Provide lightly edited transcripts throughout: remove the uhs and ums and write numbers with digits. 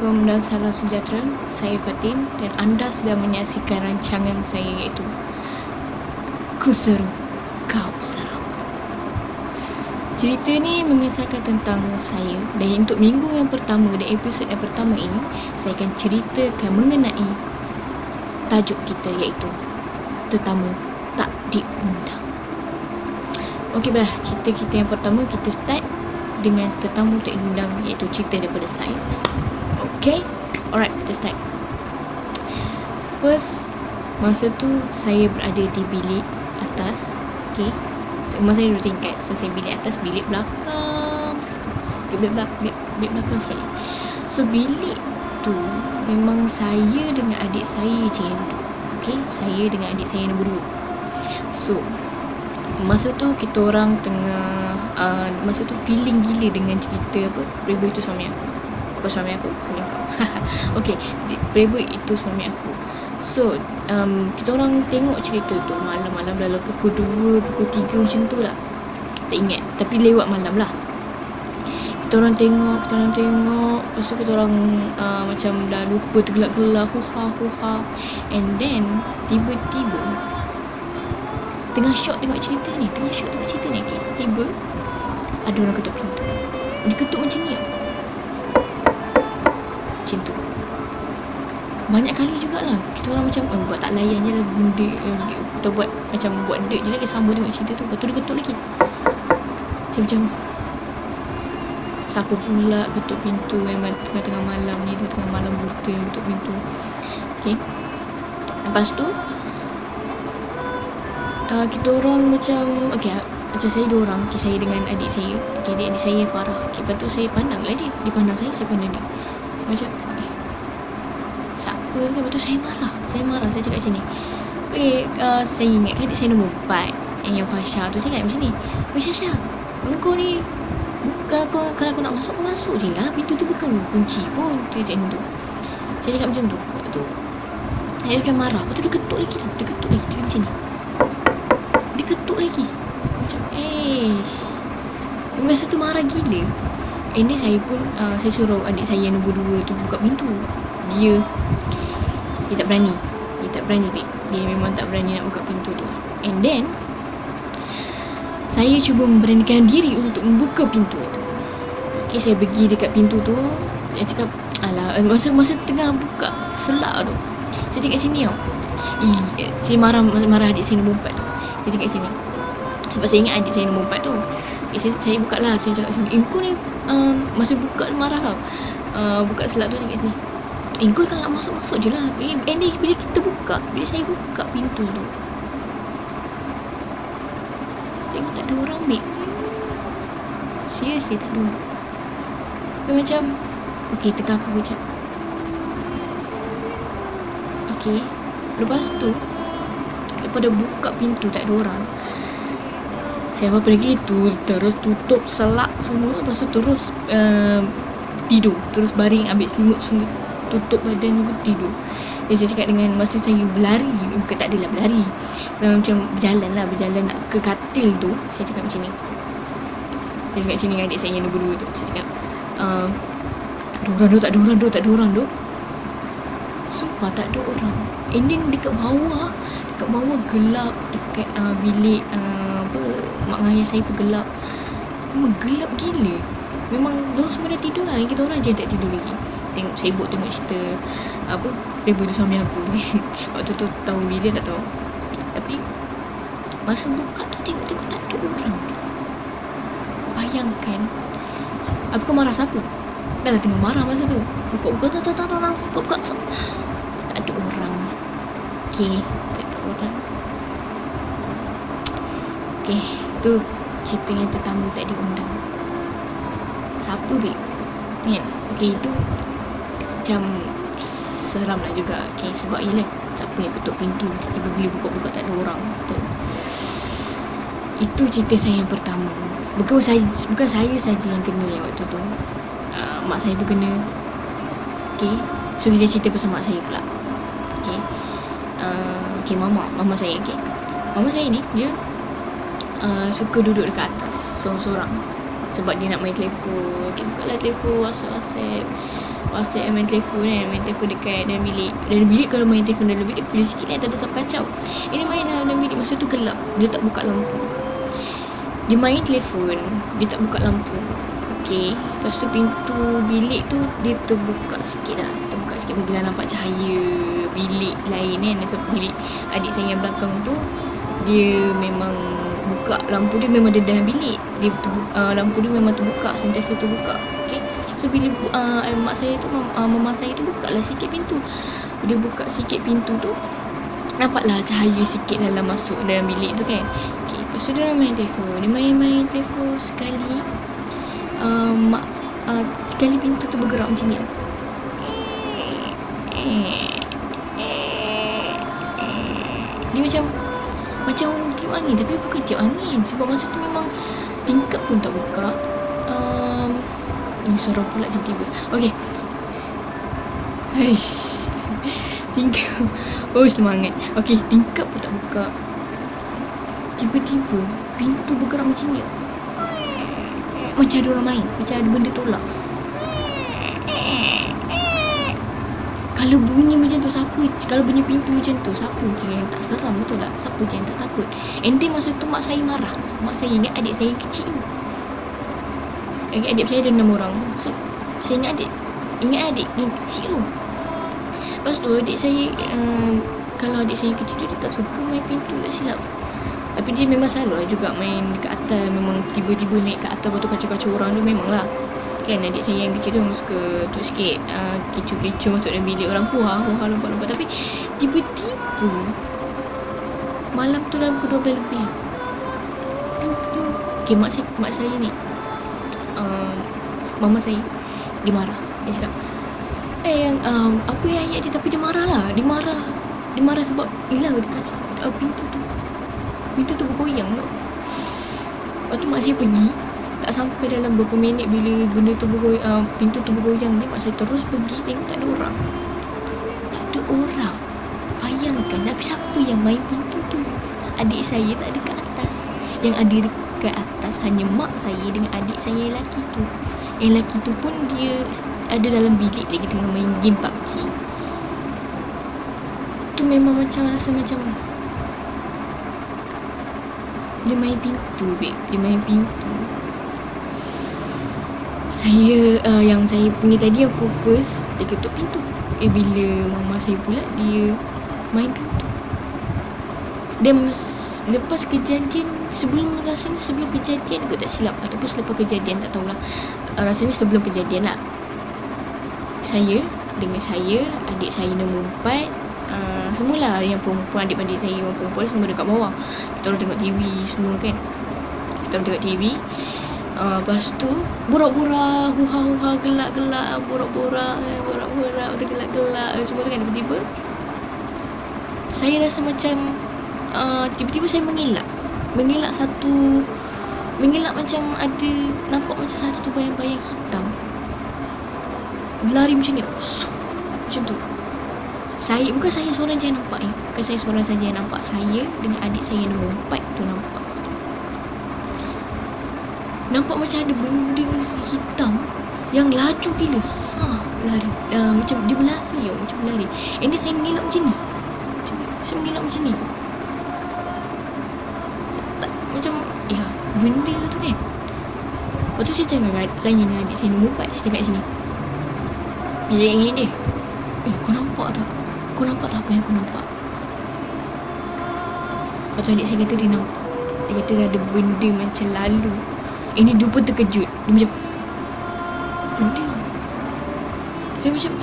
Assalamualaikum dan salam sejahtera. Saya Fatin dan anda sedang menyaksikan rancangan saya iaitu Ku Seru Kau Seram. Cerita ni mengisahkan tentang saya, dan untuk minggu yang pertama dan episod yang pertama ini saya akan ceritakan mengenai tajuk kita iaitu Tetamu Tak Diundang. Okey baiklah, cerita kita yang pertama kita start dengan tetamu tak diundang, iaitu cerita daripada saya. Okay, alright, kita start. First, masa tu saya berada di bilik atas. Okay, rumah saya 2 tingkat. So saya bilik atas, bilik belakang sekali. Okay, bilik belakang sekali. So bilik tu memang saya dengan adik saya je yang duduk. Okay, saya dengan adik saya nombor 2. So masa tu kita orang tengah masa tu feeling gila dengan cerita apa, Playboy itu suami aku. Bukan suami aku, suami kau. Okay, Playboy itu suami aku. So kita orang tengok cerita tu malam-malam dalam pukul 2, pukul 3 macam tu lah. Tak ingat, tapi lewat malam lah. Kita orang tengok. Lepas tu kita orang macam dah lupa, tergelak-gelak, huha. And then tiba-tiba tengah syok tengok cerita ni, okay, tiba-tiba ada orang ketuk pintu. Dia ketuk macam ni tau, macam tu. Banyak kali jugalah. Kita orang macam buat tak layan je lah benda, kita buat macam buat dek je lagi, sama tengok cerita tu. Lepas tu dia ketuk lagi. Macam siapa pula ketuk pintu tengah-tengah malam ni, tengah malam buta ketuk pintu. Okay, lepas tu kita orang macam macam saya 2 orang, saya dengan adik saya. Adik saya Farah. Lepas tu saya pandang lah dia pandang saya pandang dia. Macam siapa kan. Lepas tu saya marah. Saya cakap macam ni, saya ingat kan adik saya nombor 4 yang Fasha tu. Saya cakap macam ni, Syasha, engkau ni kalau kau nak masuk, kau masuk je lah, pintu tu bukan kunci pun. Dia macam tu. Saya cakap macam tu. Lepas tu saya macam marah. Lepas tu dia ketuk lagi. Dia macam ni, dia ketuk lagi. Macam masa tu marah gila. And then saya pun saya suruh adik saya nombor 2 tu buka pintu. Dia tak berani. Babe. Dia memang tak berani nak buka pintu tu. And then saya cuba memberanikan diri untuk membuka pintu itu. Okay, saya pergi dekat pintu tu. Dia cakap, alah, masa tengah buka selak tu, saya cakap sini tau. Saya marah adik saya nombor 4 tu. Saya cakap sini. Sebab saya ingat adik saya nombor 4 tu. Saya buka lah. Saya cakap sini, kau ni masa buka marah tau. Buka selak tu cakap sini, kau kalau nak masuk je lah. And then bila saya buka pintu tu, tengok tak ada orang, babe. Seriously tak ada orang. Dia macam okay, tengah aku macam okay. Lepas tu daripada buka pintu tak ada orang, saya apa lagi tu terus tutup selak semua. Lepas tu terus tidur, terus baring, ambil selimut semua, tutup badan semua, tidur. Saya cakap dengan masa saya berlari, bukan tak adalah berlari, macam berjalan nak ke katil tu. Saya cakap macam ni, saya cakap macam ni dengan adik saya yang nombor 2 tu. Saya cakap tak ada orang tu. Sumpah tak ada orang. And then dekat bawah gelap. Dekat bilik mak ayah saya pun gelap. Memang gelap gila. Memang diorang semua dah tidur lah, kita orang je tak tidur lagi. Sibuk tengok cerita Playboy tu suami aku kan. Waktu tu tahu bila tak tahu. Tapi masa buka tu tengok tak ada orang. Bayangkan, kau marah siapa? Dah lah tengah marah masa tu. Buka tak buka. Tak ada orang. Okay, tak ada orang. Okay, tu ceritanya tetamu tak diundang. Siapa, babe? Kan? Okay, itu macam seram lah juga. Okay, sebab yelah, siapa yang ketuk pintu tiba-tiba bila buka-buka tak ada orang. Betul. Itu cerita saya yang pertama. Bukan saya saja yang kena waktu tu. Mak saya pun kena. Okay, so kita cerita pasal mak saya pula. Okay, mama saya. Okay, mama saya ni dia suka duduk dekat atas seorang-seorang. Sebab dia nak main telefon. Okay, buka lah telefon, WhatsApp. WhatsApp, main telefon kan, main telefon dekat dalam bilik. Dalam bilik kalau main telefon dalam bilik feel sikit kan, tak ada siapa kacau. Ini main dalam bilik, masa tu gelap, dia tak buka lampu. Dia main telefon, dia tak buka lampu. Okay, lepas tu pintu bilik tu dia terbuka sikit lah, terbuka sikit bagilah nampak cahaya bilik lain kan. So bilik adik saya yang belakang tu, dia memang buka lampu dia, memang ada dalam bilik dia lampu dia memang terbuka, sentiasa terbuka. Okay, so bila mak saya tu, mama saya tu buka lah sikit pintu. Dia buka sikit pintu tu, nampaklah cahaya sikit dalam masuk dalam bilik tu kan. Okay, lepas tu dia main telefon, dia main telefon sekali. Sekali pintu tu bergerak macam ni. Dia macam tiup angin, tapi bukan tiup angin. Sebab masa tu memang tingkap pun tak buka. Suara pula tiba-tiba. Okay, tingkap. Oh, semangat. Okay, tingkap pun tak buka. Tiba-tiba pintu bergerak macam ni. Macam ada orang main, macam ada benda tolak. Kalau bunyi macam tu, kalau bunyi pintu macam tu, siapa je yang tak seram, betul tak? Siapa je yang tak takut? And then masa tu mak saya marah. Mak saya ingat adik saya kecil tu. Adik saya ada 6 orang. So saya ingat adik yang kecil tu. Lepas tu adik saya, kalau adik saya kecil tu, dia tak suka main pintu, tak silap. Tapi dia memang selalu juga main dekat atas. Memang tiba-tiba naik kat atas, lepas tu kacau-kacau orang tu memang lah. Kan adik saya yang kecil tu memang suka tu sikit, kecoh-kecoh masuk dalam bilik orang, huah lompat-lompat. Tapi tiba-tiba malam tu dalam pukul 12 lebih, pintu, okay, mak saya ni, mama saya, dia marah. Dia cakap, apa yang ayat dia, tapi dia marah lah. Dia marah sebab yelah dekat pintu tu bergoyang tau. Lepas tu mak saya pergi. Tak sampai dalam beberapa minit, bila benda tu bergoyang, pintu tu bergoyang ni, mak saya terus pergi tengok tak ada orang. Bayangkan, tapi siapa yang main pintu tu? Adik saya tak ada kat atas. Yang ada dekat atas hanya mak saya dengan adik saya yang lelaki tu. Yang lelaki tu pun dia ada dalam bilik lagi tengah main game PUBG. Tu memang macam rasa macam dia main pintu, babe. Dia main pintu. Saya, yang saya punya tadi, yang first, dia ketuk pintu. Bila mama saya pula, dia main pintu. Dan lepas kejadian, rasanya sebelum kejadian kot, tak silap, ataupun selepas kejadian, tak tahulah. Rasanya sebelum kejadian lah. Saya, adik saya nombor 4, semualah yang perempuan, adik-adik saya yang perempuan semua dekat bawah. Kita orang tengok TV semua kan. Kita orang tengok TV. Lepas tu borak-borak, huha-huha, gelak-gelak, borak-borak, gelak-gelak semua tu kan. Tiba-tiba saya rasa macam tiba-tiba saya mengilap macam ada, nampak macam satu bayang-bayang hitam berlari macam ni. Macam tu. Bukan saya seorang je yang nampak Bukan saya seorang saja yang nampak. Saya dengan adik saya yang nombor 4 tu nampak macam ada benda hitam yang laju gila, lari. Macam dia berlari macam berlari. And then saya mengelak macam ni. Macam benda tu kan. Lepas tu saya tanya dengan adik saya nombor 4. Saya cakap kat sini, saya ingat dia, kau nampak tak apa yang aku nampak? Lepas tu adik saya kata dia nampak. Dia kata ada benda macam lalu. Ini dia pun terkejut. Dia macam, benda tu?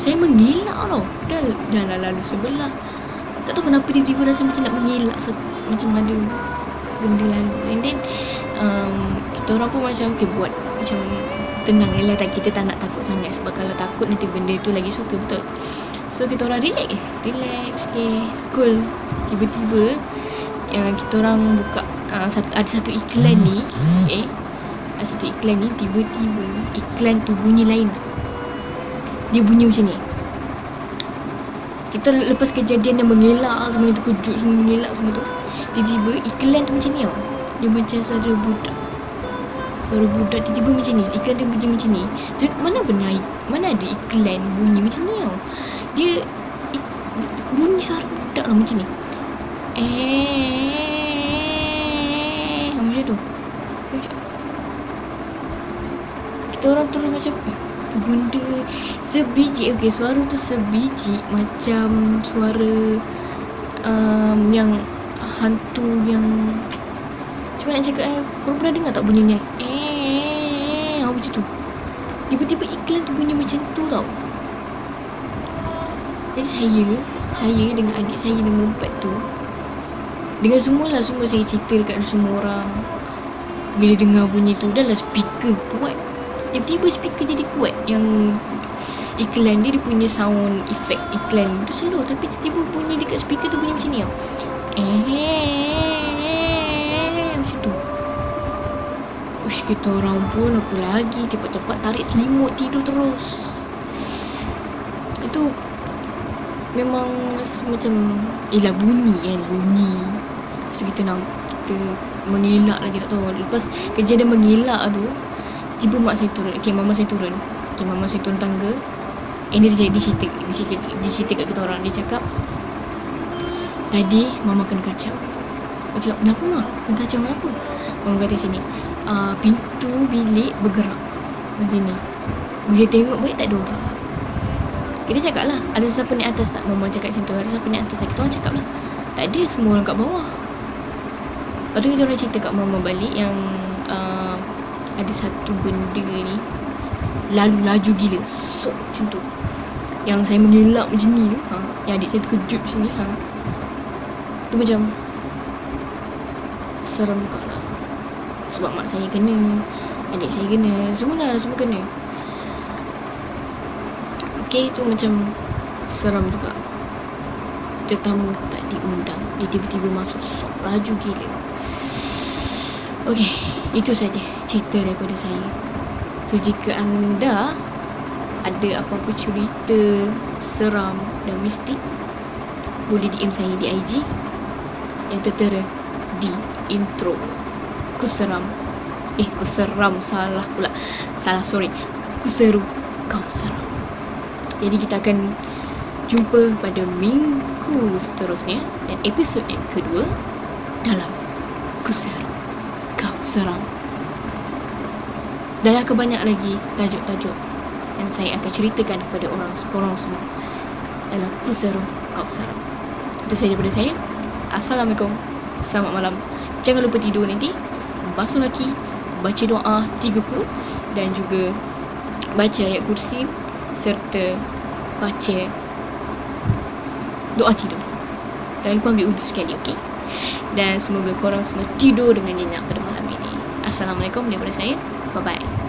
Saya mengilak tau. Dah lalu sebelah. Tak tahu kenapa tiba-tiba rasa macam nak mengilak, macam ada benda lalu. And then kita orang pun macam buat macam tenang je lah, kita tak nak takut sangat. Sebab kalau takut nanti benda tu lagi suka, betul. So kita orang relax, cool. Tiba-tiba kita orang buka ada satu iklan ni. Ada satu iklan ni, tiba-tiba iklan tu bunyi lain. Dia bunyi macam ni. Kita lepas kejadian yang mengelak semua tu, kejut semua, mengelak semua tu, tiba-tiba iklan tu macam ni tau. Dia macam ada budak suara budak tiba-tiba macam ni, iklan dia bunyi macam ni. Mana ada iklan bunyi macam ni tau. Dia bunyi suara budak lah macam ni. Macam tu. Kita orang terus macam benda sebiji. Okay, suara tu sebiji macam suara yang hantu yang macam nak cakap korang pernah dengar tak bunyi yang macam tu. Tiba-tiba iklan tu bunyi macam tu tau. Jadi saya dengan adik saya dengan empat tu, dengan semua saya cerita dekat semua orang. Bila dengar bunyi tu, dah lah speaker kuat. Tiba-tiba speaker jadi kuat. Yang iklan dia punya sound effect iklan tu slow, tapi tiba-tiba bunyi dekat speaker tu bunyi macam ni tau. Macam tu. Ush, kita orang pun apa lagi, cepat-cepat tarik selimut tidur terus. Itu memang macam bunyi kan, bunyi. So kita mengelak lagi, tak tahu. Lepas kejadian mengelak tu, tiba mak saya turun. Mama saya turun. Mama saya turun tangga. Ini dia cerita kat kita orang. Dia cakap, tadi mama kena kacau. Aku cakap, kenapa mak? Kena kacau apa? Mama kata sini, pintu bilik bergerak macam ni. Bila tengok balik tak ada orang. Kita cakap lah, ada siapa naik atas tak? Mama cakap macam tu, ada siapa naik atas tak? Kita orang cakap lah, tak ada, semua orang kat bawah. Lepas tu kita orang cerita kat mama balik yang ada satu benda ni lalu laju gila, sok macam tu. Yang saya mengelak macam ni tu, yang adik saya terkejut macam ni, tu macam seram juga lah. Sebab mak saya kena, adik saya kena, semua kena. Okay, tu macam seram juga. Tetamu tak diundang, dia tiba-tiba masuk, sok laju gila. Okay, itu saja cerita daripada saya. So jika anda ada apa-apa cerita seram dan mistik, boleh DM saya di IG yang tertera di intro. Kuseram, Kuseru Kau Seram. Jadi kita akan jumpa pada minggu seterusnya dan episod yang kedua dalam Kuseru Kau Seram. Dan akan banyak lagi tajuk-tajuk yang saya akan ceritakan kepada korang semua dalam Kuseru Kau Seram. Itu saja daripada saya. Assalamualaikum, selamat malam. Jangan lupa tidur nanti, basuh kaki, baca doa 3 kul dan juga baca ayat kursi serta baca doa tidur. Jangan lupa ambil wuduk sekali, okey? Dan semoga korang semua tidur dengan nyenyak pada malam ini. Assalamualaikum daripada saya. Bye-bye.